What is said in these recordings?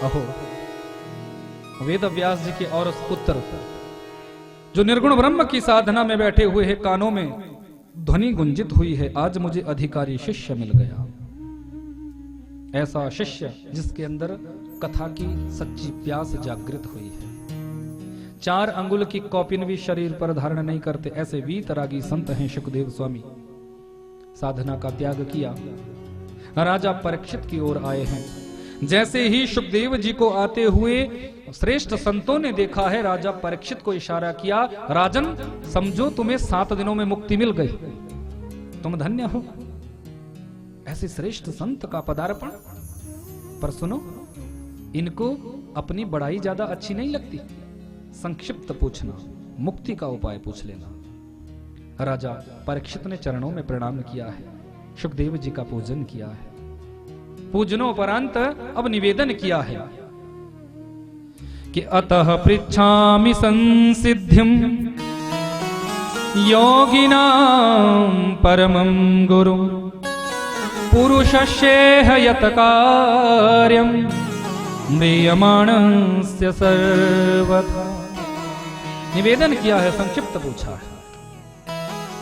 अहो, वेद व्यास जी के और पुत्र जो निर्गुण ब्रह्म की साधना में बैठे हुए हैं, कानों में ध्वनि गुंजित हुई है, आज मुझे अधिकारी शिष्य मिल गया। ऐसा शिष्य जिसके अंदर कथा की सच्ची प्यास जागृत हुई है। 4 अंगुल की कौपिन भी शरीर पर धारण नहीं करते, ऐसे वीतरागी संत हैं सुखदेव स्वामी। साधना का त्याग किया, राजा परीक्षित की ओर आए हैं। जैसे ही सुखदेव जी को आते हुए श्रेष्ठ संतों ने देखा है, राजा परीक्षित को इशारा किया, राजन समझो तुम्हें 7 दिनों में मुक्ति मिल गई, तुम धन्य हो। ऐसे श्रेष्ठ संत का पदार्पण। पर सुनो, इनको अपनी बड़ाई ज्यादा अच्छी नहीं लगती, संक्षिप्त पूछना, मुक्ति का उपाय पूछ लेना। राजा परीक्षित ने चरणों में प्रणाम किया है, सुखदेव जी का पूजन किया है। पूजनोपरांत अब निवेदन किया है कि अतः पृच्छामि संसिद्धिम योगिनां परमं गुरु पुरुषस्येह यत कार्यं म्रियमाणस्य सर्वथा। निवेदन किया है, संक्षिप्त पूछा है।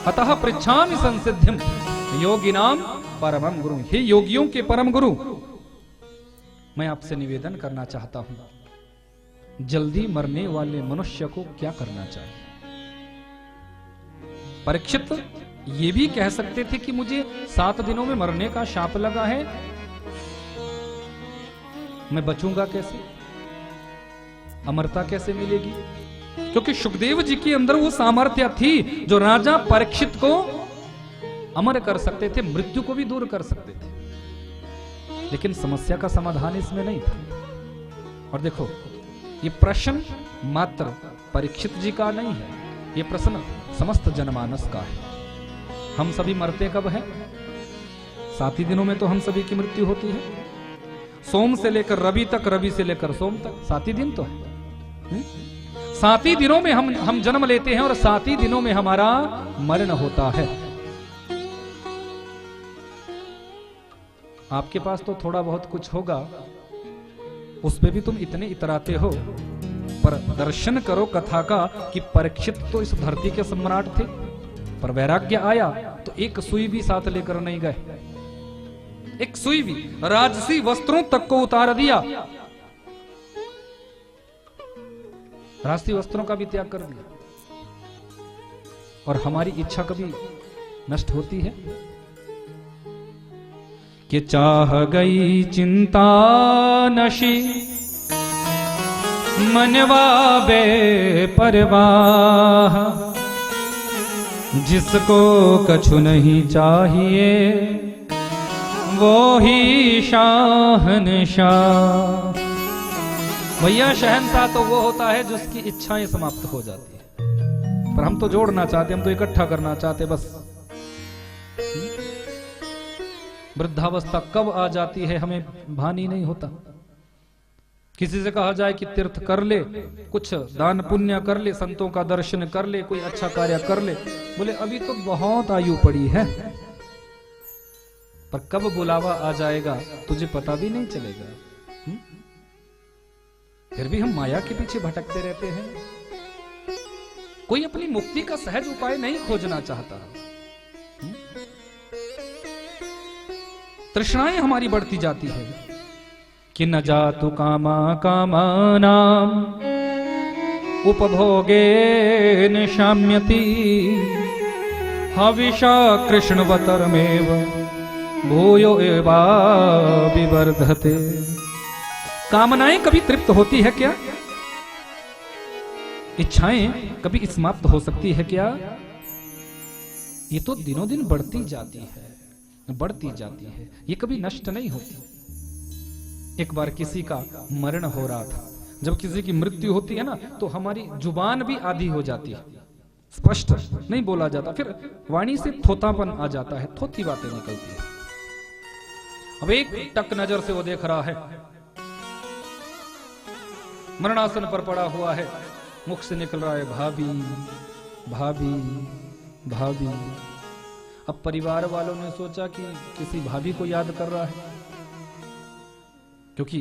अतः पृच्छामि संसिद्धिम योगिनां परमं गुरु, हे योगियों के परम गुरु, मैं आपसे निवेदन करना चाहता हूं, जल्दी मरने वाले मनुष्य को क्या करना चाहिए? परीक्षित ये भी कह सकते थे कि मुझे 7 दिनों में मरने का शाप लगा है, मैं बचूंगा कैसे, अमरता कैसे मिलेगी? क्योंकि सुखदेव जी के अंदर वो सामर्थ्य थी जो राजा परीक्षित को अमर कर सकते थे, मृत्यु को भी दूर कर सकते थे। लेकिन समस्या का समाधान इसमें नहीं था। और देखो, ये प्रश्न मात्र परीक्षित जी का नहीं है, ये प्रश्न समस्त जनमानस का है। हम सभी मरते कब है? 7 ही दिनों में तो हम सभी की मृत्यु होती है। सोम से लेकर रवि तक, रवि से लेकर सोम तक 7 ही दिन तो है। 7 ही दिनों में हम जन्म लेते हैं और 7 ही दिनों में हमारा मरण होता है। आपके पास तो थोड़ा बहुत कुछ होगा, उस पे भी तुम इतने इतराते हो। पर दर्शन करो कथा का कि परीक्षित तो इस धरती के सम्राट थे, पर वैराग्य आया तो एक सुई भी साथ लेकर नहीं गए। एक सुई भी, राजसी वस्त्रों तक को उतार दिया, राजसी वस्त्रों का भी त्याग कर दिया। और हमारी इच्छा कभी नष्ट होती है कि चाह गई चिंता नशी मनवा बे परवाह, जिसको कछु नहीं चाहिए वो ही शाहनशाह। भैया शहंशाह तो वो होता है जिसकी इच्छाएं समाप्त हो जाती है। पर हम तो जोड़ना चाहते, हम तो इकट्ठा करना चाहते बस। वृद्धावस्था कब आ जाती है हमें भान ही नहीं होता। किसी से कहा जाए कि तीर्थ कर ले, कुछ दान पुण्य कर ले, संतों का दर्शन कर ले, कोई अच्छा कार्य कर ले, बोले अभी तो बहुत आयु पड़ी है। पर कब बुलावा आ जाएगा तुझे पता भी नहीं चलेगा। फिर भी हम माया के पीछे भटकते रहते हैं। कोई अपनी मुक्ति का सहज उपाय नहीं खोजना चाहता। तृष्णाएं हमारी बढ़ती जाती है कि न जातु कामा कामानाम उपभोगेन शाम्यति हविषा कृष्णवतरमेव भूयो एवा विवर्धते। कामनाएं कभी तृप्त होती है क्या? इच्छाएं कभी समाप्त हो सकती है क्या? ये तो दिनों दिन बढ़ती जाती है, बढ़ती जाती है, ये कभी नष्ट नहीं होती। एक बार किसी का मरण हो रहा था। जब किसी की मृत्यु होती है ना तो हमारी जुबान भी आधी हो जाती है, स्पष्ट नहीं बोला जाता, फिर वाणी से थोतापन आ जाता है, थोती बातें निकलती है। अब एक टक नजर से वो देख रहा है, मरणासन पर पड़ा हुआ है, मुख से निकल रहा है भाभी भाभी भाभी। अब परिवार वालों ने सोचा कि किसी भाभी को याद कर रहा है, क्योंकि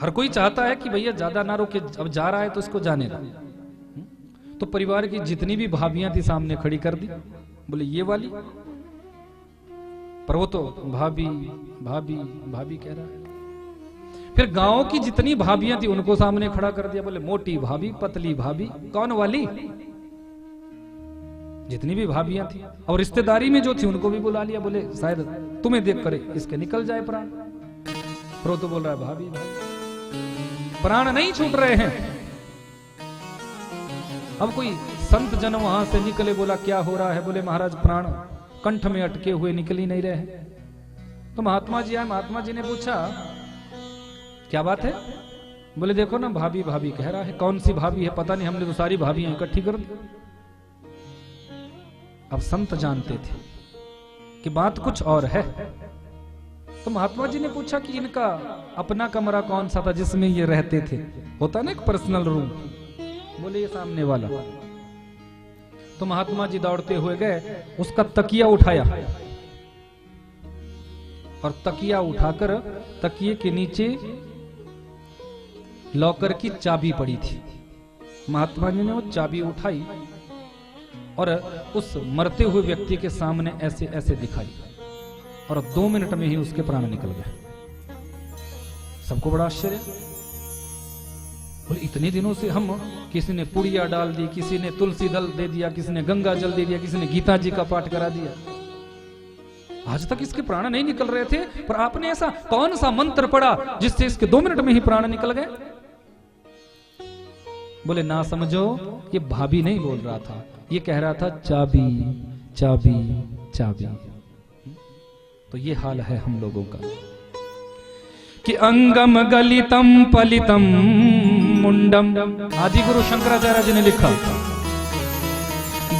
हर कोई चाहता है कि भैया ज्यादा ना रोके, अब जा रहा है तो इसको जाने दो। तो परिवार की जितनी भी भाभियां थी सामने खड़ी कर दी, बोले ये वाली, पर वो तो भाभी भाभी भाभी कह रहा है। फिर गांव की जितनी भाभियां थी उनको सामने खड़ा कर दिया, बोले मोटी भाभी पतली भाभी, कौन वाली, जितनी भी भाभियां थी। और रिश्तेदारी में जो थी उनको भी बुला लिया, बोले शायद तुम्हें देख कर इसके निकल जाए प्राण। फिर वो तो बोल रहा है भाभी भाभी, प्राण नहीं छूट रहे हैं। अब कोई संत जन वहां से निकले, बोला क्या हो रहा है, बोले महाराज प्राण कंठ में अटके हुए निकल ही नहीं रहे। तो महात्मा जी आए, महात्मा जी ने पूछा क्या बात है, बोले देखो ना भाभी भाभी कह रहा है, कौन सी भाभी है पता नहीं, हमने तो सारी भाभियां इकट्ठी कर दी। अब संत जानते थे कि बात कुछ और है। तो महात्मा जी ने पूछा कि इनका अपना कमरा कौन सा था जिसमें ये रहते थे, होता ना एक पर्सनल रूम, बोले ये सामने वाला। तो महात्मा जी दौड़ते हुए गए, उसका तकिया उठाया और तकिया उठाकर तकिए के नीचे लॉकर की चाबी पड़ी थी। महात्मा जी ने वो चाबी उठाई और उस मरते हुए व्यक्ति के सामने ऐसे ऐसे दिखाई, और 2 मिनट में ही उसके प्राण निकल गए। सबको बड़ा आश्चर्य, बोले इतने दिनों से हम, किसी ने पुड़िया डाल दी, किसी ने तुलसी दल दे दिया, किसी ने गंगा जल दे दिया, किसी ने गीता जी का पाठ करा दिया, आज तक इसके प्राण नहीं निकल रहे थे, पर आपने ऐसा कौन सा मंत्र पढ़ा जिससे इसके 2 मिनट में ही प्राण निकल गए। बोले ना समझो, ये भाभी नहीं बोल रहा था, ये कह रहा था चाबी चाबी चाबी। तो ये हाल है हम लोगों का कि अंगम गलितम पलितम मुंडम। आदि गुरु शंकराचार्य जी ने लिखा,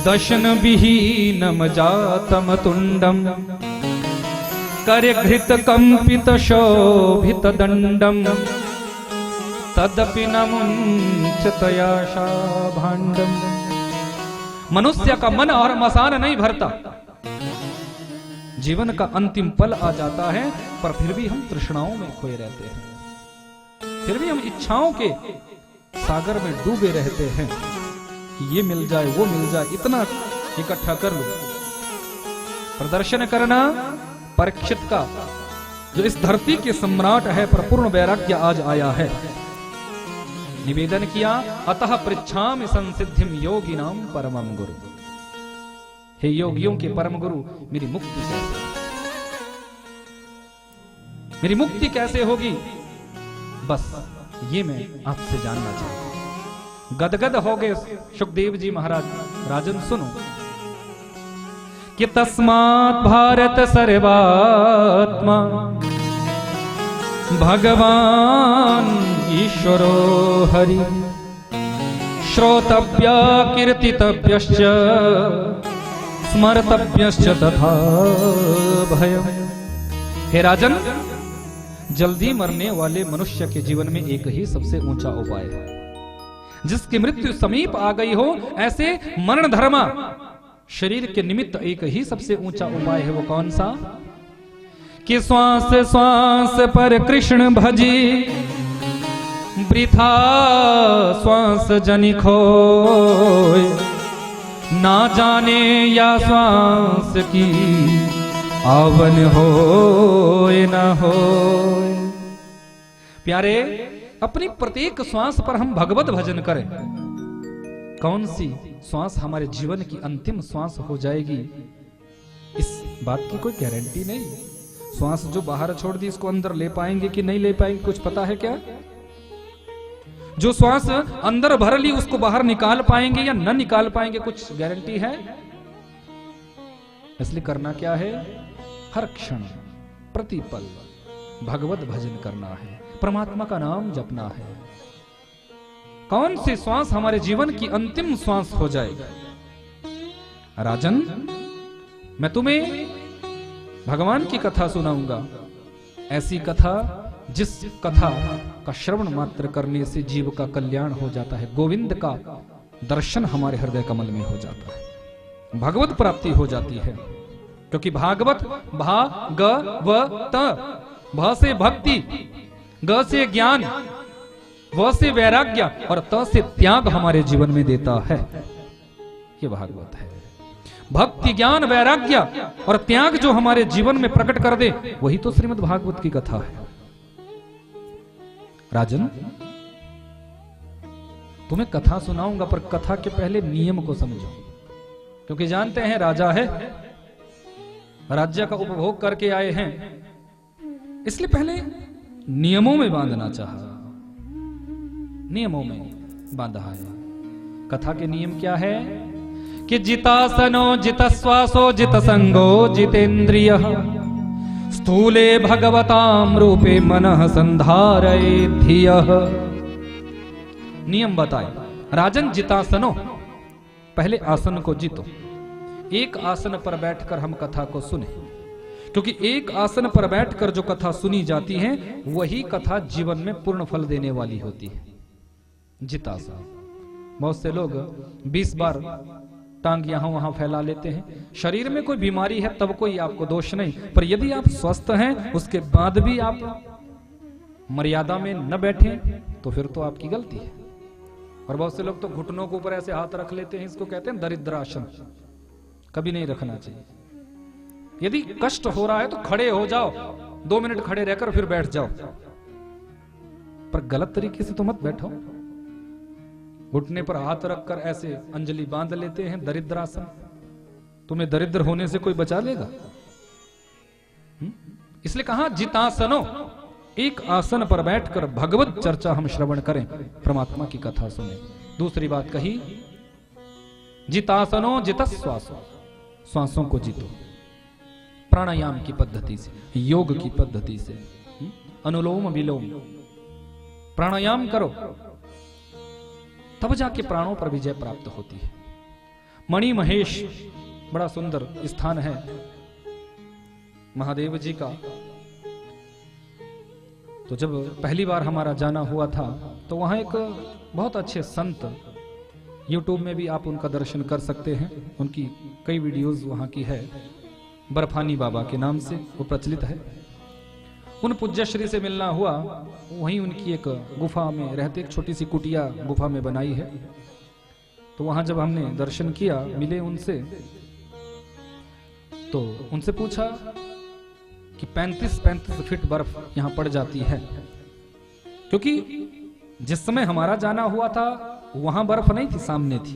दशन विहीनम जातम तुंडम करे घृत कंपित शोभित दंडम तदपि न मुंचतयाशा भांडम। मनुष्य का मन और मसान नहीं भरता, जीवन का अंतिम पल आ जाता है, पर फिर भी हम तृष्णाओं में खोए रहते हैं, फिर भी हम इच्छाओं के सागर में डूबे रहते हैं कि ये मिल जाए वो मिल जाए, इतना इकट्ठा कर लो। प्रदर्शन करना परीक्षित का, जो इस धरती के सम्राट है, पर पूर्ण वैराग्य आज आया है, निवेदन किया, अतः पृच्छामि संसिद्धिम योगिनाम परमम गुरु। हे योगियों के परम गुरु, मेरी मुक्ति कैसे, मेरी मुक्ति कैसे होगी, बस ये मैं आपसे जानना चाहता हूं। गदगद हो गए सुखदेव जी महाराज। राजन सुनो कि तस्मात् भारत सर्वात्मा भगवान ईश्वरो हरि श्रोतव्य कीर्तितव्यश्च स्मर्तव्यश्च तथा भयम्। हे राजन, जल्दी मरने वाले मनुष्य के जीवन में एक ही सबसे ऊंचा उपाय है, जिसकी मृत्यु समीप आ गई हो, ऐसे मरण धर्मा शरीर के निमित्त एक ही सबसे ऊंचा उपाय है। वो कौन सा? कि श्वास श्वास पर कृष्ण भजी वृथा श्वास जनि खोय, ना जाने या श्वास की आवन होय न होय। प्यारे, अपनी प्रत्येक श्वास पर हम भगवत भजन करें। कौन सी श्वास हमारे जीवन की अंतिम श्वास हो जाएगी, इस बात की कोई गारंटी नहीं। श्वास जो बाहर छोड़ दी, इसको अंदर ले पाएंगे कि नहीं ले पाएंगे, कुछ पता है क्या? जो श्वास अंदर भर ली, उसको बाहर निकाल पाएंगे या न निकाल पाएंगे, कुछ गारंटी है? इसलिए करना क्या है? हर क्षण प्रतिपल भगवत भजन करना है, परमात्मा का नाम जपना है। कौन सी श्वास हमारे जीवन की अंतिम श्वास हो जाएगा? राजन, मैं तुम्हें भगवान की कथा सुनाऊंगा, ऐसी कथा जिस कथा का श्रवण मात्र करने से जीव का कल्याण हो जाता है, गोविंद का दर्शन हमारे हृदय कमल में हो जाता है, भगवत प्राप्ति हो जाती है। क्योंकि भागवत भागवत, भ से भक्ति ग से ज्ञान, व से वैराग्य और त से त्याग हमारे जीवन में देता है। ये भागवत है। भक्ति, ज्ञान, वैराग्य और त्याग जो हमारे जीवन में प्रकट कर दे, वही तो श्रीमद् भागवत की कथा है। राजन, तुम्हें कथा सुनाऊंगा, पर कथा के पहले नियम को समझो, क्योंकि जानते हैं राजा है, राज्य का उपभोग करके आए हैं, इसलिए पहले नियमों में बांधना चाहा, नियमों में बांधा है। कथा के नियम क्या है कि जितासनो जितश्वासो जितसंगो जितेन्द्रिय स्थूले भगवताम रूपे मनः संधारये धियः। नियम बताए। राजन, जितासनो, पहले आसन को जीतो। एक आसन पर बैठकर हम कथा को सुने, क्योंकि एक आसन पर बैठकर जो कथा सुनी जाती है वही कथा जीवन में पूर्ण फल देने वाली होती है। जितासन। बहुत से लोग 20 बार टांग यहां वहां फैला लेते हैं। शरीर में कोई बीमारी है तब कोई आपको दोष नहीं, पर यदि आप स्वस्थ हैं उसके बाद भी आप मर्यादा में न बैठे तो फिर तो आपकी गलती है। और बहुत से लोग तो घुटनों के ऊपर ऐसे हाथ रख लेते हैं, इसको कहते हैं दरिद्रासन। कभी नहीं रखना चाहिए। यदि कष्ट हो रहा है तो खड़े हो जाओ, 2 मिनट खड़े रहकर फिर बैठ जाओ, पर गलत तरीके से तो मत बैठो। घुटने पर हाथ रखकर ऐसे अंजलि बांध लेते हैं, दरिद्रासन। तुम्हें दरिद्र होने से कोई बचा लेगा? इसलिए कहा जितासनो, एक आसन पर बैठकर भगवत चर्चा हम श्रवण करें, परमात्मा की कथा सुने। दूसरी बात कही, जितासनो जितश्वासो, श्वासों को जीतो प्राणायाम की पद्धति से, योग की पद्धति से। अनुलोम विलोम प्राणायाम करो, तब जाके प्राणों पर विजय प्राप्त होती है। मणि महेश बड़ा सुंदर स्थान है महादेव जी का। तो जब पहली बार हमारा जाना हुआ था तो वहां एक बहुत अच्छे संत, YouTube में भी आप उनका दर्शन कर सकते हैं, उनकी कई वीडियोस वहां की है, बर्फानी बाबा के नाम से वो प्रचलित है। उन पूज्य श्री से मिलना हुआ, वहीं उनकी एक गुफा में रहते, एक छोटी सी कुटिया गुफा में बनाई है। तो वहां जब हमने दर्शन किया, मिले उनसे, तो उनसे पूछा कि 35 फीट बर्फ यहां पड़ जाती है, क्योंकि जिस समय हमारा जाना हुआ था वहां बर्फ नहीं थी, सामने थी।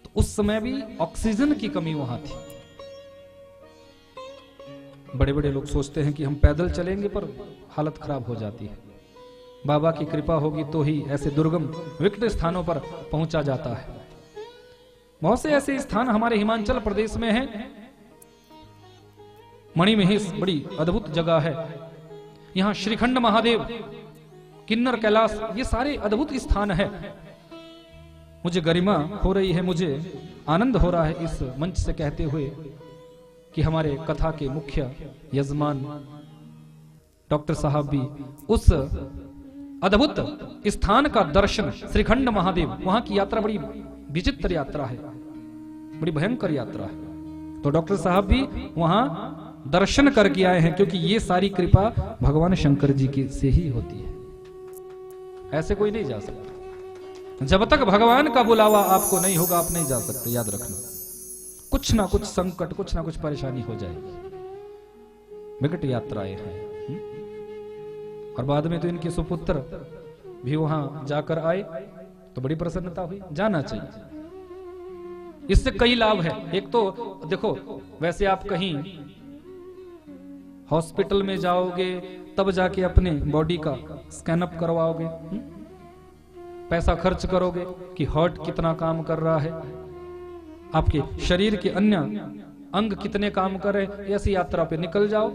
तो उस समय भी ऑक्सीजन की कमी वहां थी। बड़े बड़े लोग सोचते हैं कि हम पैदल चलेंगे, पर हालत खराब हो जाती है। बाबा की कृपा होगी तो ही ऐसे दुर्गम विकट स्थानों पर पहुंचा जाता है। बहुत से ऐसे स्थान हमारे हिमाचल प्रदेश में हैं। मणिमहेश बड़ी अद्भुत जगह है। यहां श्रीखंड महादेव, किन्नर कैलाश, ये सारे अद्भुत स्थान है। मुझे गरिमा हो रही है, मुझे आनंद हो रहा है इस मंच से कहते हुए कि हमारे कथा के मुख्य यजमान डॉक्टर साहब भी उस अद्भुत स्थान का दर्शन, श्रीखंड महादेव, वहां की यात्रा बड़ी विचित्र यात्रा है, बड़ी भयंकर यात्रा है। तो डॉक्टर साहब भी वहां दर्शन करके आए हैं, क्योंकि ये सारी कृपा भगवान शंकर जी की से ही होती है। ऐसे कोई नहीं जा सकता। जब तक भगवान का बुलावा आपको नहीं होगा, आप नहीं जा सकते। याद रखना, कुछ ना कुछ संकट, कुछ ना कुछ परेशानी हो जाएगी। विकट यात्राएं हैं। और बाद में तो इनके सुपुत्र भी वहां जाकर आए, तो बड़ी प्रसन्नता हुई। जाना चाहिए, इससे कई लाभ है। एक तो देखो, वैसे आप कहीं हॉस्पिटल में जाओगे तब जाके अपने बॉडी का स्कैन अप करवाओगे, पैसा खर्च करोगे कि हार्ट कितना काम कर रहा है, आपके शरीर के अन्य अंग कितने काम कर रहे हैं। ऐसी यात्रा पे निकल जाओ,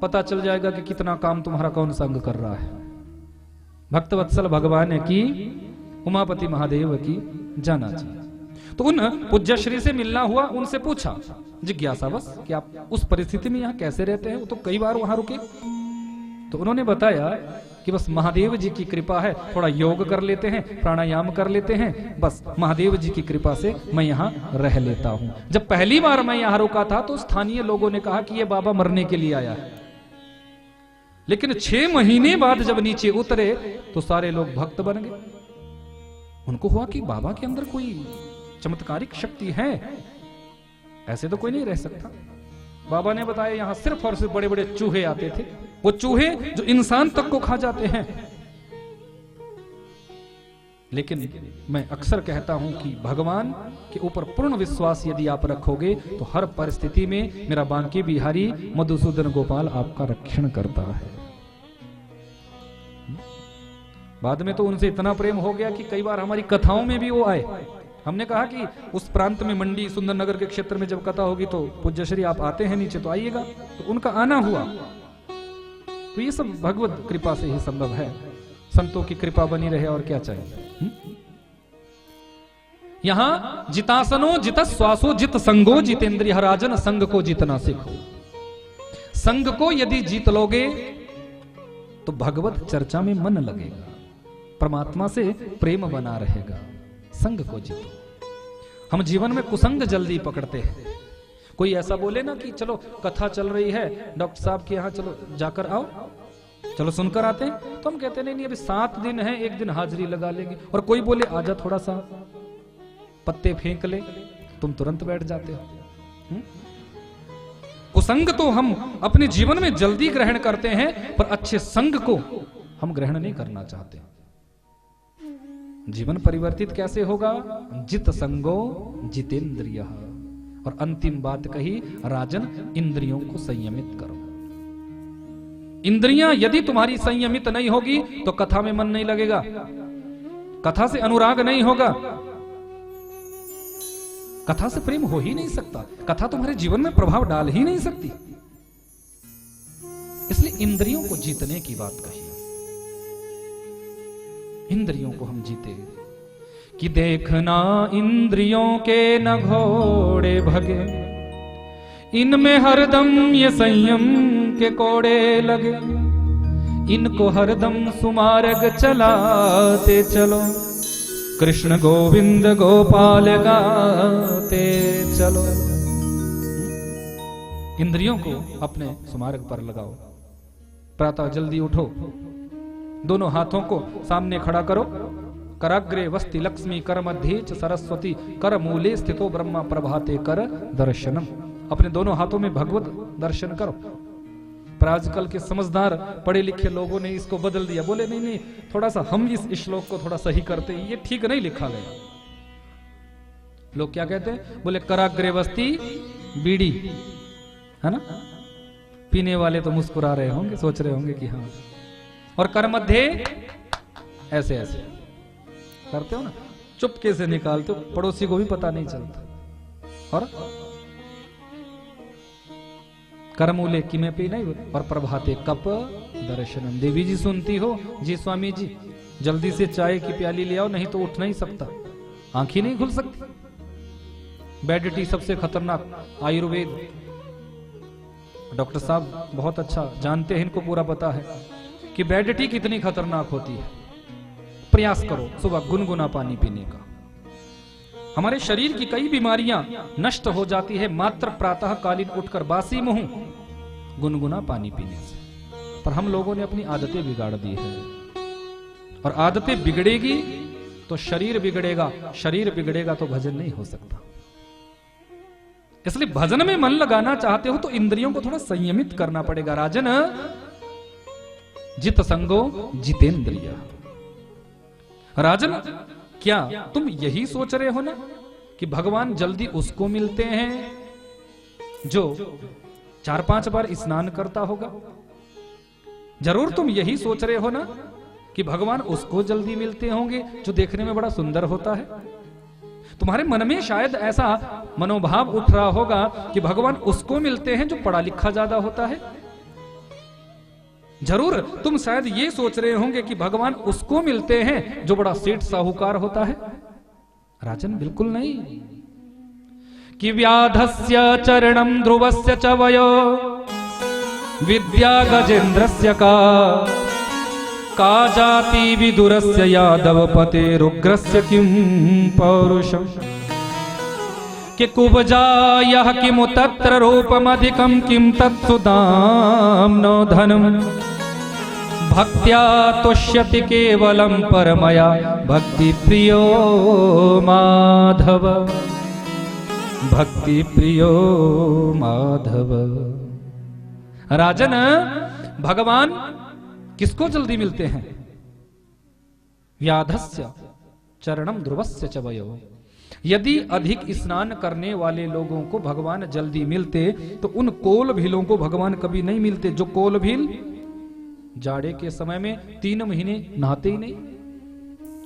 पता चल जाएगा कि कितना काम तुम्हारा कौन सा अंग कर रहा है। भक्तवत्सल भगवान की, उमापति महादेव की जाना चाहिए। तो उन पूज्य श्री से मिलना हुआ, उनसे पूछा जिज्ञासावश कि आप उस परिस्थिति में यहाँ कैसे रहते हैं। वो तो कई बार वहां रुके, तो उन्होंने बताया कि बस महादेव जी की कृपा है, थोड़ा योग कर लेते हैं, प्राणायाम कर लेते हैं, बस महादेव जी की कृपा से मैं यहाँ रह लेता हूँ। जब पहली बार मैं यहाँ रुका था तो स्थानीय लोगों ने कहा कि ये बाबा मरने के लिए आया है। लेकिन 6 महीने बाद जब नीचे उतरे तो सारे लोग भक्त बन गए। उनको हुआ कि बाबा के अंदर कोई चमत्कारिक शक्ति है, ऐसे तो कोई नहीं रह सकता। बाबा ने बताया यहां सिर्फ और सिर्फ बड़े बड़े चूहे आते थे, वो चूहे जो इंसान तक को खा जाते हैं। लेकिन मैं अक्सर कहता हूं कि भगवान के ऊपर पूर्ण विश्वास यदि आप रखोगे तो हर परिस्थिति में मेरा बांके बिहारी मधुसूदन गोपाल आपका रक्षण करता है। बाद में तो उनसे इतना प्रेम हो गया कि कई बार हमारी कथाओं में भी वो आए। हमने कहा कि उस प्रांत में मंडी सुंदरनगर के क्षेत्र में जब कथा होगी तो पूज्य श्री आप आते हैं नीचे तो आइएगा, तो उनका आना हुआ। तो ये सब भगवत कृपा से ही संभव है, संतों की कृपा बनी रहे और क्या चाहिए। यहां जितासनो जित श्वासो जित संगो जितेंद्रिय राजन, संग को जीतना सीखो। संग को यदि जीत लोगे तो भगवत चर्चा में मन लगेगा, परमात्मा से प्रेम बना रहेगा। संग को जीतो। हम जीवन में कुसंग जल्दी पकड़ते हैं। कोई ऐसा बोले ना कि चलो कथा चल रही है डॉक्टर साहब के यहां, चलो जाकर आओ, चलो सुनकर आते हैं, तो हम कहते नहीं अभी 7 दिन है, एक दिन हाजिरी लगा लेंगे। और कोई बोले आजा थोड़ा सा पत्ते फेंक ले, तुम तुरंत बैठ जाते हो। कुसंग तो हम अपने जीवन में जल्दी ग्रहण करते हैं, पर अच्छे संग को हम ग्रहण नहीं करना चाहते। जीवन परिवर्तित कैसे होगा? जित संगो जितेंद्रिय। और अंतिम बात कही, राजन इंद्रियों को संयमित करो। इंद्रियां यदि तुम्हारी संयमित नहीं होगी तो कथा में मन नहीं लगेगा, कथा से अनुराग नहीं होगा, कथा से प्रेम हो ही नहीं सकता, कथा तुम्हारे जीवन में प्रभाव डाल ही नहीं सकती। इसलिए इंद्रियों को जीतने की बात कही। इंद्रियों को हम जीते कि देखना इंद्रियों के न घोड़े भगे, इनमें हरदम ये संयम के कोड़े लगे, इनको हरदम सुमार्ग चलाते चलो, कृष्ण गोविंद गोपाल गाते चलो। इंद्रियों को अपने सुमार्ग पर लगाओ। प्रातः जल्दी उठो, दोनों हाथों को सामने खड़ा करो, कराग्रे वस्ति लक्ष्मी कर मध्य च सरस्वती कर मूले स्थितो ब्रह्मा प्रभाते कर दर्शनम। अपने दोनों हाथों में भगवत दर्शन करो। पर आजकल के समझदार पढ़े लिखे लोगों ने इसको बदल दिया, बोले नहीं नहीं थोड़ा सा हम इस श्लोक को थोड़ा सही करते, ये ठीक नहीं लिखा गया। लोग क्या कहते हैं? बोले कराग्रे वस्ति बीड़ी, है ना? पीने वाले तो मुस्कुरा रहे होंगे, सोच रहे होंगे कि हाँ। और कर मध्य ऐसे ऐसे करते हो ना, चुपके से निकालते हो, पड़ोसी को भी पता नहीं चलता। और करमूले की में पी नहीं, और प्रभाते कप दर्शनम। देवी जी सुनती हो? जी स्वामी जी, जल्दी से चाय की प्याली ले आओ, नहीं तो उठ नहीं सकता, आंख ही नहीं खुल सकती। बेड टी सबसे खतरनाक, आयुर्वेद डॉक्टर साहब बहुत अच्छा जानते हैं, इनको पूरा पता है कि बेड टी कितनी खतरनाक होती है। प्रयास करो सुबह गुनगुना पानी पीने का। हमारे शरीर की कई बीमारियां नष्ट हो जाती है मात्र प्रातः कालीन उठकर बासी मुंह गुनगुना पानी पीने से। पर हम लोगों ने अपनी आदतें बिगाड़ दी है, और आदतें बिगड़ेगी तो शरीर बिगड़ेगा, शरीर बिगड़ेगा तो भजन नहीं हो सकता। इसलिए भजन में मन लगाना चाहते हो तो इंद्रियों को थोड़ा संयमित करना पड़ेगा। राजन जित संगो जितेंद्रिय। राजन क्या तुम यही सोच रहे हो ना कि भगवान जल्दी उसको मिलते हैं जो 4-5 बार स्नान करता होगा? जरूर तुम यही सोच रहे हो ना कि भगवान उसको जल्दी मिलते होंगे जो देखने में बड़ा सुंदर होता है? तुम्हारे मन में शायद ऐसा मनोभाव उठ रहा होगा कि भगवान उसको मिलते हैं जो पढ़ा लिखा ज्यादा होता है। जरूर तुम शायद ये सोच रहे होंगे कि भगवान उसको मिलते हैं जो बड़ा सेठ साहूकार होता है। राजन बिल्कुल नहीं। कि व्याधस्य चरणम ध्रुवस्य च वयो विद्या गजेन्द्रस्य का जाति विदुरस्य यादव पतेरुग्रस्य किं पौरुषम। कि कुब्जायः किमु तत्र रूपमधिकं किं तत्सुदाम्नो धनम् भक्त्या तुष्यति केवलम परमया भक्ति प्रियो माधव, भक्ति प्रियो माधव। राजन, भगवान किसको जल्दी मिलते हैं? व्याधस्य चरणम ध्रुवस्य च वयो। यदि अधिक स्नान करने वाले लोगों को भगवान जल्दी मिलते तो उन कोल भीलों को भगवान कभी नहीं मिलते, जो कोल भील जाड़े के समय में 3 महीने नहाते ही नहीं।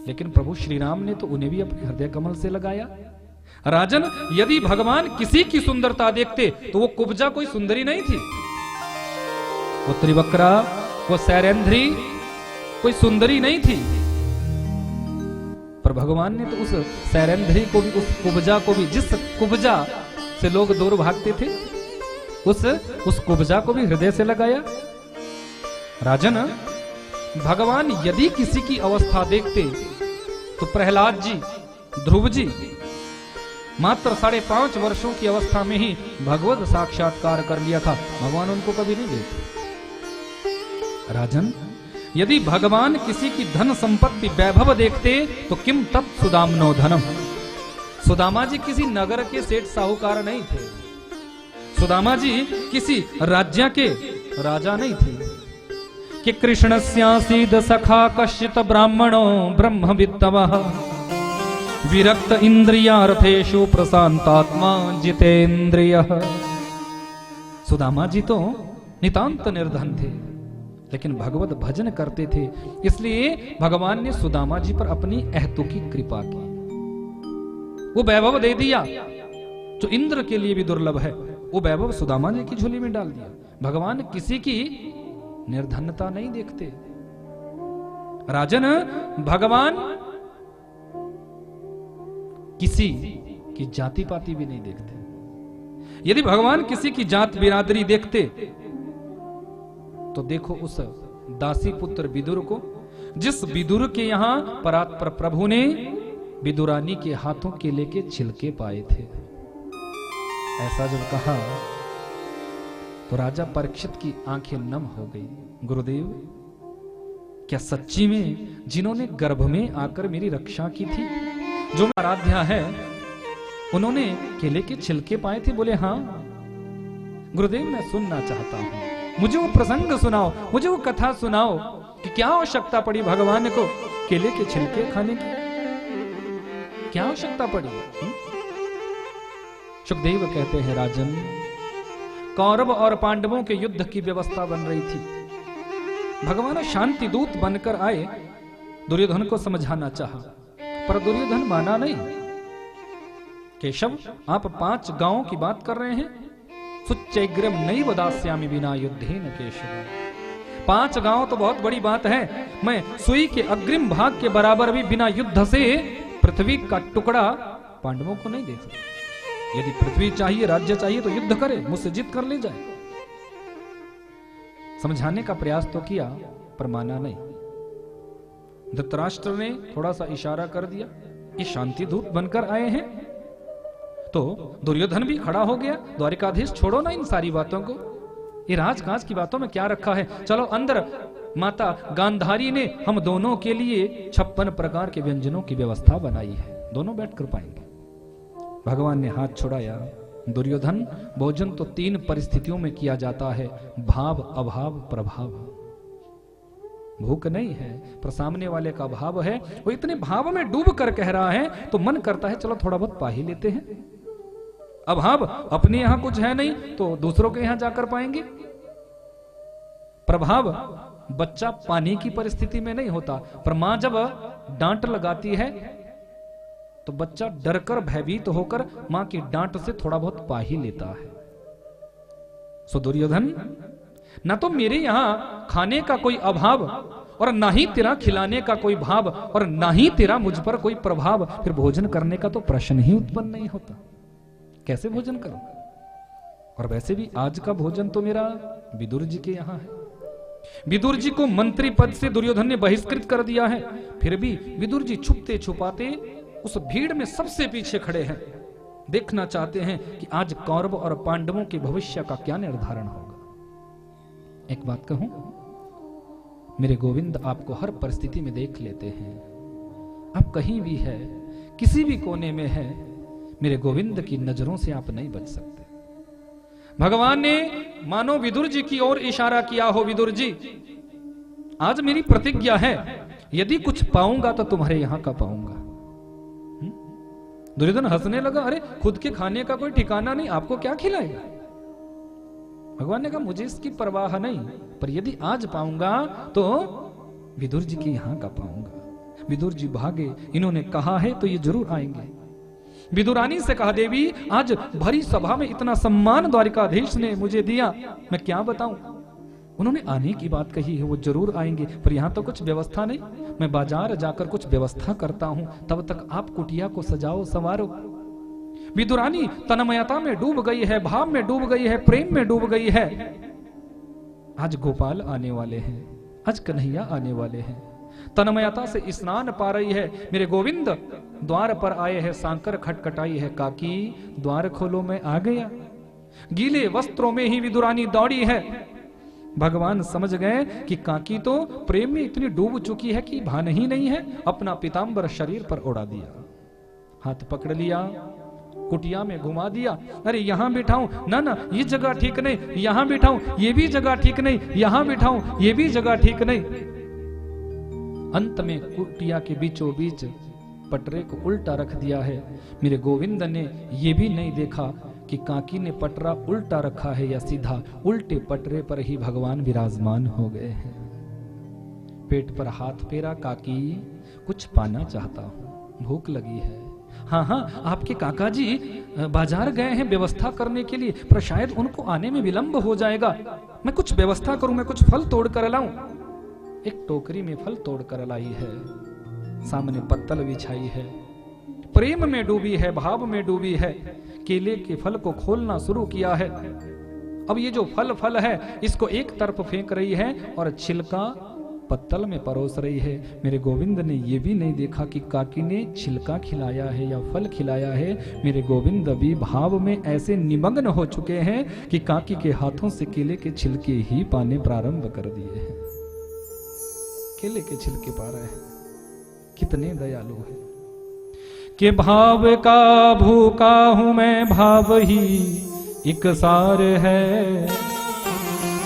लेकिन प्रभु श्री राम ने तो उन्हें भी अपने हृदय कमल से लगाया। राजन, यदि भगवान किसी की सुंदरता देखते तो वो कुब्जा कोई सुंदरी नहीं थी, वो त्रिवक्रा, वो सैरेंद्री कोई सुंदरी नहीं थी। पर भगवान ने तो उस सैरेंद्री को भी, उस कुब्जा को भी, जिस कुब्जा से लोग दूर भागते थे, उस कुब्जा को भी हृदय से लगाया। राजन, भगवान यदि किसी की अवस्था देखते तो प्रहलाद जी, ध्रुव जी मात्र 5.5 वर्षों की अवस्था में ही भगवत साक्षात्कार कर लिया था। भगवान उनको कभी नहीं देखते। राजन, यदि भगवान किसी की धन संपत्ति वैभव देखते तो किम तत् सुदामनो धनम। सुदामा जी किसी नगर के सेठ साहूकार नहीं थे, सुदामा जी किसी राज्य के राजा नहीं थे। कि कृष्णस्यासीद सखा कश्चित ब्राह्मणो ब्रह्मवित्तवः विरक्त इंद्रियार्थेषु प्रशांतात्मा जितेंद्रियः। सुदामा जी तो नितांत निर्धन थे, लेकिन भगवत भजन करते थे, इसलिए भगवान ने सुदामा जी पर अपनी अहेतुकी कृपा की। वो वैभव दे दिया जो इंद्र के लिए भी दुर्लभ है, वो वैभव सुदामा जी की झोली में डाल दिया। भगवान किसी की निर्धनता नहीं देखते। राजन, भगवान किसी की जाति पाति भी नहीं देखते। यदि भगवान किसी की जात बिरादरी देखते तो देखो उस दासी पुत्र विदुर को, जिस विदुर के यहां परात्पर प्रभु ने विदुरानी के हाथों केले के छिलके पाए थे। ऐसा जब कहा तो राजा परीक्षित की आंखें नम हो गई। गुरुदेव, क्या सच्ची में जिन्होंने गर्भ में आकर मेरी रक्षा की थी, जो आराध्या है, उन्होंने केले के छिलके पाए थे? बोले हाँ। गुरुदेव, मैं सुनना चाहता हूं, मुझे वो प्रसंग सुनाओ, मुझे वो कथा सुनाओ कि क्या आवश्यकता पड़ी भगवान को केले के छिलके खाने की, क्या आवश्यकता पड़ी? सुखदेव कहते हैं, राजन, कौरव और पांडवों के युद्ध की व्यवस्था बन रही थी। भगवान शांति दूत बनकर आए, दुर्योधन को समझाना चाहा, पर दुर्योधन माना नहीं। केशव, आप 5 गांवों की बात कर रहे हैं? सुच्चैग्रम नैव दास्यामि विना युद्धेन केशव। 5 गांव तो बहुत बड़ी बात है, मैं सुई के अग्रिम भाग के बराबर भी बिना युद्ध से पृथ्वी का टुकड़ा पांडवों को नहीं दे सकता। यदि पृथ्वी चाहिए, राज्य चाहिए तो युद्ध करे, मुझसे जीत कर ले जाए। समझाने का प्रयास तो किया पर माना नहीं। धृतराष्ट्र ने थोड़ा सा इशारा कर दिया, ये शांति दूत बनकर आए हैं। तो दुर्योधन भी खड़ा हो गया, द्वारिकाधीश छोड़ो ना इन सारी बातों को, ये राजकाज की बातों में क्या रखा है, चलो अंदर। माता गांधारी ने हम दोनों के लिए 56 प्रकार के व्यंजनों की व्यवस्था बनाई है, दोनों बैठ कर पाएंगे। भगवान ने हाथ छुड़ाया। दुर्योधन, भोजन तो 3 परिस्थितियों में किया जाता है, भाव, अभाव, प्रभाव। भूख नहीं है पर सामने वाले का भाव है, वो इतने भाव में डूब कर कह रहा है तो मन करता है चलो थोड़ा बहुत पा ही लेते हैं। अभाव, अपने यहां कुछ है नहीं तो दूसरों के यहां जाकर पाएंगे। प्रभाव, बच्चा पानी की परिस्थिति में नहीं होता, पर मां जब डांट लगाती है तो बच्चा डरकर भयभीत होकर मां की डांट से थोड़ा बहुत पा ही लेता है। सो दुर्योधन, ना तो मेरे यहां खाने का कोई अभाव और ना ही तेरा खिलाने का कोई भाव और ना ही तेरा मुझ पर कोई प्रभाव, फिर भोजन करने का तो प्रश्न ही उत्पन्न नहीं होता। कैसे भोजन करूं? और वैसे भी आज का भोजन तो मेरा विदुर जी के यहां है। विदुर जी को मंत्री पद से दुर्योधन ने बहिष्कृत कर दिया है, फिर भी विदुर जी छुपते छुपाते उस भीड़ में सबसे पीछे खड़े हैं, देखना चाहते हैं कि आज कौरव और पांडवों के भविष्य का क्या निर्धारण होगा। एक बात कहूं, मेरे गोविंद आपको हर परिस्थिति में देख लेते हैं। आप कहीं भी है, किसी भी कोने में है, मेरे गोविंद की नजरों से आप नहीं बच सकते। भगवान ने मानो विदुर जी की ओर इशारा किया हो, विदुर जी आज मेरी प्रतिज्ञा है, यदि कुछ पाऊंगा तो तुम्हारे यहां का पाऊंगा। दुर्योधन हंसने लगा, अरे खुद के खाने का कोई ठिकाना नहीं, आपको क्या खिलाएगा? भगवान ने कहा मुझे इसकी परवाह नहीं, पर यदि आज पाऊंगा तो विदुर जी के यहां का पाऊंगा। विदुर जी भागे, इन्होंने कहा है तो ये जरूर आएंगे। विदुरानी से कहा, देवी आज भरी सभा में इतना सम्मान द्वारिकाधीश ने मुझे दिया, मैं क्या बताऊं। उन्होंने आने की बात कही है, वो जरूर आएंगे, पर यहां तो कुछ व्यवस्था नहीं। मैं बाजार जाकर कुछ व्यवस्था करता हूं, तब तक आप कुटिया को सजाओ संवारो। विदुरानी तन्मयता में डूब गई है, भाव में डूब गई है, प्रेम में डूब गई है। आज गोपाल आने वाले हैं, आज कन्हैया आने वाले हैं, तन्मयता से स्नान पा रही है। मेरे गोविंद द्वार पर आए हैं, सांकर खटखटाई है, काकी द्वार खोलो, मैं आ गया। गीले वस्त्रों में ही विदुरानी दौड़ी है। भगवान समझ गए कि काकी तो प्रेम में इतनी डूब चुकी है कि भान ही नहीं है। अपना पीतांबर शरीर पर उड़ा दिया, हाथ पकड़ लिया, कुटिया में घुमा दिया। अरे यहां बिठाऊं, ना ना ये जगह ठीक नहीं, यहां बिठाऊं, ये भी जगह ठीक नहीं, यहां बिठाऊं, ये भी जगह ठीक नहीं। अंत में कुटिया के बीचों बीच पटरे को उल्टा रख दिया है। मेरे गोविंद ने यह भी नहीं देखा कि काकी ने पटरा उल्टा रखा है या सीधा। उल्टे पटरे पर ही भगवान विराजमान हो गए हैं। पेट पर हाथ फेरा, काकी कुछ पाना चाहता हूं, भूख लगी है। हाँ हाँ, आपके काका जी बाजार गए हैं व्यवस्था करने के लिए, पर शायद उनको आने में विलंब हो जाएगा। मैं कुछ व्यवस्था करूं, मैं कुछ फल तोड़ कर लाऊं। एक टोकरी में फल तोड़ कर लाई है, सामने पत्तल बिछाई है, प्रेम में डूबी है, भाव में डूबी है। केले के फल को खोलना शुरू किया है। अब ये जो फल है इसको एक तरफ फेंक रही है और छिलका पत्तल में परोस रही है। मेरे गोविंद ने यह भी नहीं देखा कि काकी ने छिलका खिलाया है या फल खिलाया है। मेरे गोविंद भी भाव में ऐसे निमग्न हो चुके हैं कि काकी के हाथों से केले के छिलके ही पाने प्रारंभ कर दिए हैं। केले के छिलके पा रहे हैं, कितने दयालु है। कि भाव का भूखा हूं मैं, भाव ही एक सार है।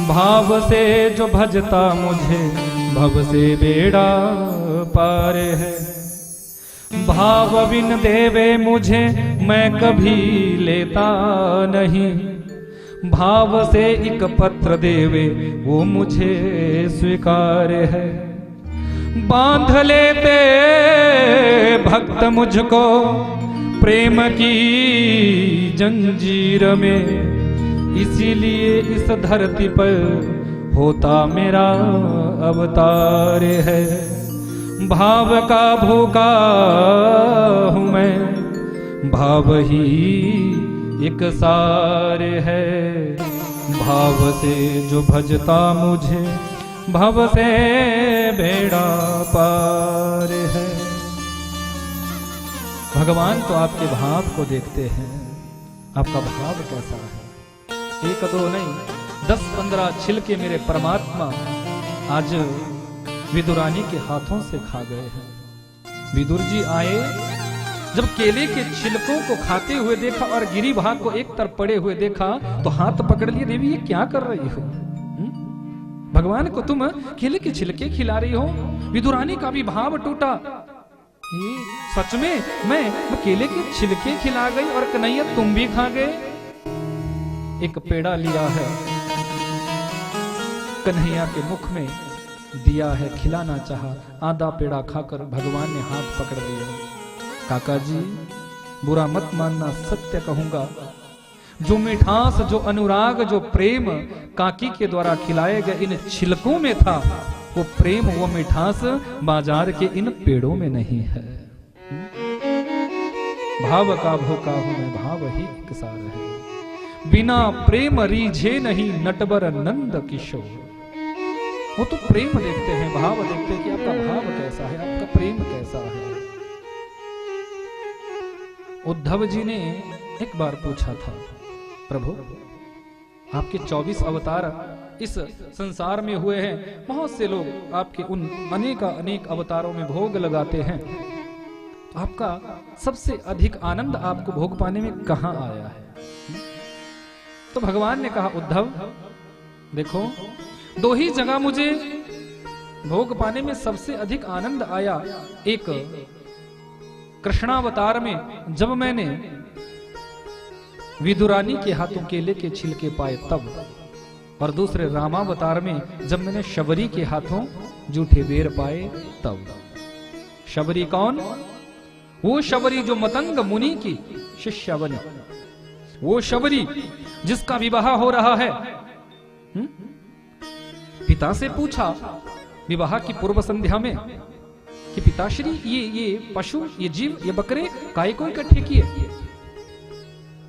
भाव से जो भजता मुझे, भव से बेड़ा पार है। भाव बिन देवे मुझे मैं कभी लेता नहीं। भाव से एक पत्र देवे वो मुझे स्वीकार है। बांध लेते भक्त मुझको प्रेम की जंजीर में, इसीलिए इस धरती पर होता मेरा अवतार है। भाव का भूखा हूं मैं, भाव ही एक सार है। भाव से जो भजता मुझे, भव से बेड़ा पार है। भगवान तो आपके भाव को देखते हैं, आपका भाव कैसा है। एक दो नहीं, 10-15 छिलके मेरे परमात्मा आज विदुरानी के हाथों से खा गए हैं। विदुर जी आए, जब केले के छिलकों को खाते हुए देखा और गिरी भाग को एक तरफ पड़े हुए देखा तो हाथ पकड़ लिए, देवी ये क्या कर रही हो? भगवान को तुम केले के छिलके खिला रही हो। विदुरानी का भी भाव टूटा, ये सच में मैं केले के छिलके खिला गई और कन्हैया तुम भी खा गए। एक पेड़ा लिया है, कन्हैया के मुख में दिया है, खिलाना चाहा, आधा पेड़ा खाकर भगवान ने हाथ पकड़ लिया। काका जी बुरा मत मानना, सत्य कहूंगा, जो मिठास, जो अनुराग, जो प्रेम काकी के द्वारा खिलाए गए इन छिलकों में था, वो प्रेम, वो मिठास बाजार के इन पेड़ों में नहीं है। भाव का भूखा हूं मैं, भाव ही एक सार है। बिना प्रेम रीझे नहीं नटवर नंद किशोर। वो तो प्रेम देखते हैं, भाव देखते हैं कि आपका भाव कैसा है, आपका प्रेम कैसा है। उद्धव जी ने एक बार पूछा था, प्रभु आपके 24 अवतार इस संसार में हुए हैं, बहुत से लोग आपके उन अनेक अवतारों में भोग लगाते हैं, तो आपका सबसे अधिक आनंद आपको भोग पाने में कहां आया है? तो भगवान ने कहा, उद्धव देखो, दो ही जगह मुझे भोग पाने में सबसे अधिक आनंद आया। एक कृष्णावतार में जब मैंने विदुरानी के हाथों केले के छिलके पाए तब, और दूसरे रामावतार में जब मैंने शबरी के हाथों जूठे बेर पाए तब। शबरी कौन? वो शबरी जो मतंग मुनि की शिष्या बनी, वो शबरी जिसका विवाह हो रहा है। पिता से पूछा विवाह की पूर्व संध्या में कि पिताश्री ये पशु, ये जीव, ये बकरे काय को इकट्ठे किए?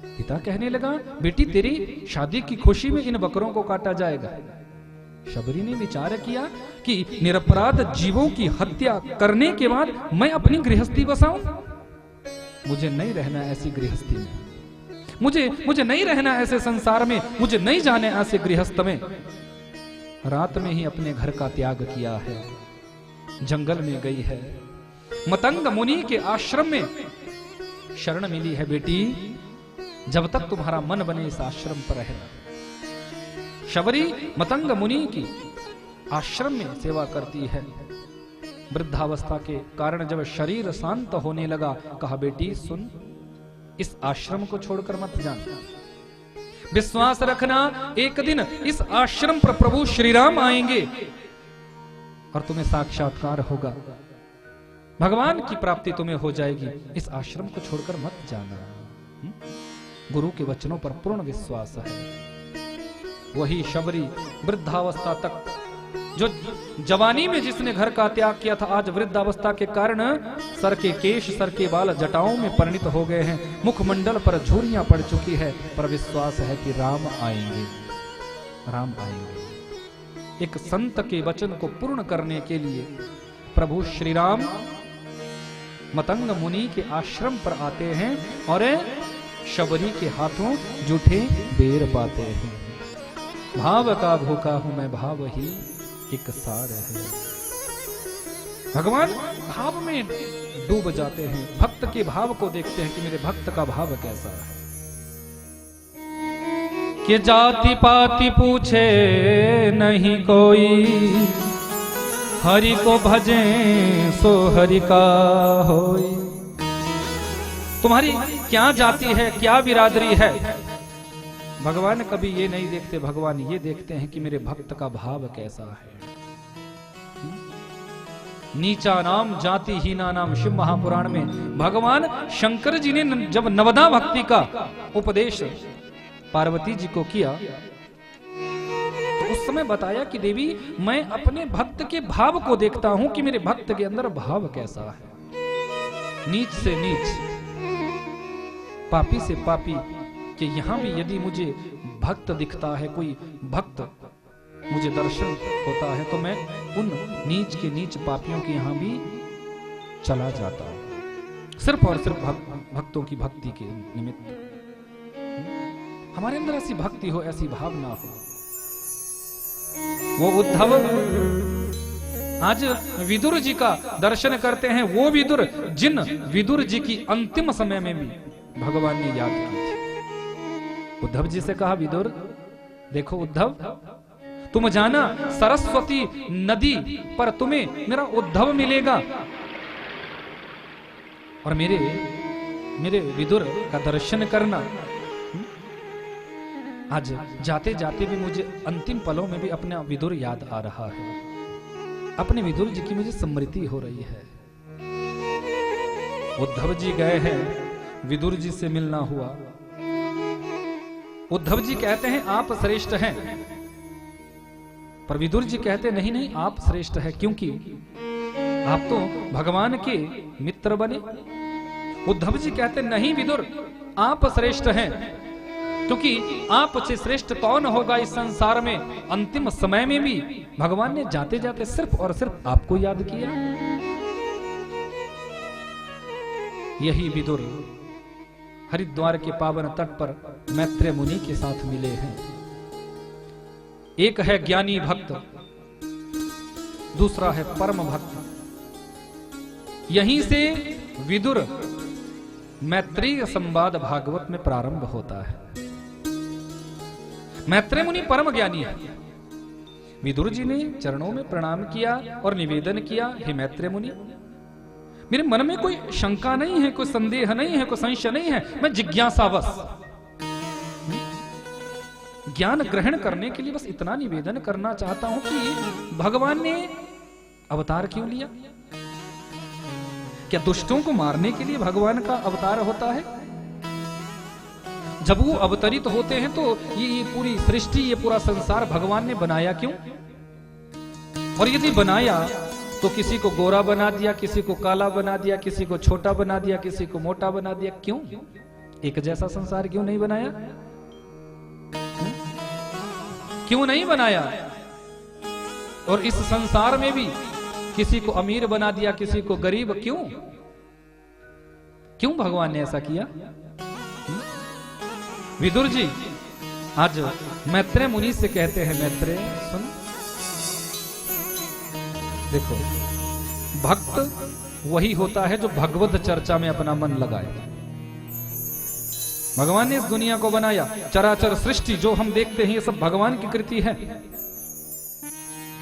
पिता कहने लगा, बेटी तेरी शादी की खुशी में इन बकरों को काटा जाएगा। शबरी ने विचार किया कि निरपराध जीवों की हत्या करने के बाद मैं अपनी गृहस्थी बसाऊं? मुझे नहीं रहना ऐसी गृहस्थी में, मुझे नहीं रहना ऐसे संसार में, मुझे नहीं जाने ऐसे गृहस्थ में। रात में ही अपने घर का त्याग किया है, जंगल में गई है, मतंग मुनि के आश्रम में शरण मिली है। बेटी जब तक तुम्हारा मन बने इस आश्रम पर रहना। शबरी मतंग मुनि की आश्रम में सेवा करती है। वृद्धावस्था के कारण जब शरीर शांत होने लगा, कहा बेटी सुन, इस आश्रम को छोड़कर मत जाना। विश्वास रखना, एक दिन इस आश्रम पर प्रभु श्री राम आएंगे और तुम्हें साक्षात्कार होगा, भगवान की प्राप्ति तुम्हें हो जाएगी। इस आश्रम को छोड़कर मत जाना। गुरु के वचनों पर पूर्ण विश्वास है। वही शबरी वृद्धावस्था तक, जो जवानी में जिसने घर का त्याग किया था, आज वृद्धावस्था के कारण सर के केश, सर के बाल जटाओं में परिणित हो गए हैं, मुखमंडल पर झुर्रियां पड़ चुकी है, पर विश्वास है कि राम आएंगे, राम आएंगे। एक संत के वचन को पूर्ण करने के लिए प्रभु श्री राम मतंग मुनि के आश्रम पर आते हैं और शबरी के हाथों जूठे बेर पाते हैं। भाव का भूखा हूं मैं, भाव ही एक सार है। भगवान भाव में डूब जाते हैं, भक्त के भाव को देखते हैं कि मेरे भक्त का भाव कैसा है। कि जाति पाति पूछे नहीं कोई, हरि को भजे सो हरि का होई। तुम्हारी क्या जाति है, क्या बिरादरी है, भगवान कभी ये नहीं देखते। भगवान ये देखते हैं कि मेरे भक्त का भाव कैसा है। नीचा नाम जाति हीना नाम, शिव महापुराण में भगवान शंकर जी ने जब नवदा भक्ति का उपदेश पार्वती जी को किया, तो उस समय बताया कि देवी मैं अपने भक्त के भाव को देखता हूं कि मेरे भक्त के अंदर भाव कैसा है। नीच से नीच, पापी से पापी, कि यहां भी यदि मुझे भक्त दिखता है, कोई भक्त मुझे दर्शन होता है, तो मैं उन नीच के नीच पापियों के यहां भी चला जाता हूं, सिर्फ और सिर्फ भक्तों की भक्ति के निमित्त। हमारे अंदर ऐसी भक्ति हो, ऐसी भावना हो। वो उद्धव आज विदुर जी का दर्शन करते हैं, वो विदुर जिन विदुर जी की अंतिम समय में भी भगवान ने याद की थी। उद्धव जी से कहा, विदुर देखो उद्धव, तुम जाना सरस्वती नदी पर तुम्हें मेरा उद्धव मिलेगा, और मेरे विदुर का दर्शन करना। आज जाते जाते भी मुझे अंतिम पलों में भी अपना विदुर याद आ रहा है, अपने विदुर जी की मुझे स्मृति हो रही है। उद्धव जी गए हैं, विदुर जी से मिलना हुआ। उद्धव जी कहते हैं आप श्रेष्ठ हैं, पर विदुर जी कहते नहीं नहीं आप श्रेष्ठ हैं, क्योंकि आप तो भगवान के मित्र बने। उद्धव जी कहते नहीं विदुर आप श्रेष्ठ हैं, क्योंकि आपसे श्रेष्ठ कौन होगा इस संसार में। अंतिम समय में भी भगवान ने जाते जाते सिर्फ और सिर्फ आपको याद किया। यही विदुर हरिद्वार के पावन तट पर मैत्रेय मुनि के साथ मिले हैं। एक है ज्ञानी भक्त, दूसरा है परम भक्त। यहीं से विदुर मैत्रेय संवाद भागवत में प्रारंभ होता है। मैत्रेय मुनि परम ज्ञानी है। विदुर जी ने चरणों में प्रणाम किया और निवेदन किया, हे मैत्रेय मुनि, मेरे मन में कोई शंका नहीं है, कोई संदेह नहीं है, कोई संशय नहीं है, मैं जिज्ञासावश ज्ञान ग्रहण करने के लिए बस इतना निवेदन करना चाहता हूं कि भगवान ने अवतार क्यों लिया? क्या दुष्टों को मारने के लिए भगवान का अवतार होता है? जब वो अवतरित होते हैं तो ये पूरी सृष्टि, ये पूरा संसार भगवान ने बनाया क्यों? और यदि बनाया तो किसी को गोरा बना दिया, किसी को काला बना दिया, किसी को छोटा बना दिया, किसी को मोटा बना दिया, क्यों? एक जैसा संसार क्यों नहीं बनाया? क्यों नहीं बनाया? और इस संसार में भी किसी को अमीर बना दिया, किसी को गरीब, क्यों? क्यों भगवान ने ऐसा किया? विदुर जी आज मैत्रेय मुनि से कहते हैं, मैत्रेय सुन, देखो भक्त वही होता है जो भगवत चर्चा में अपना मन लगाए। भगवान ने इस दुनिया को बनाया, चराचर सृष्टि जो हम देखते हैं ये सब भगवान की कृति है।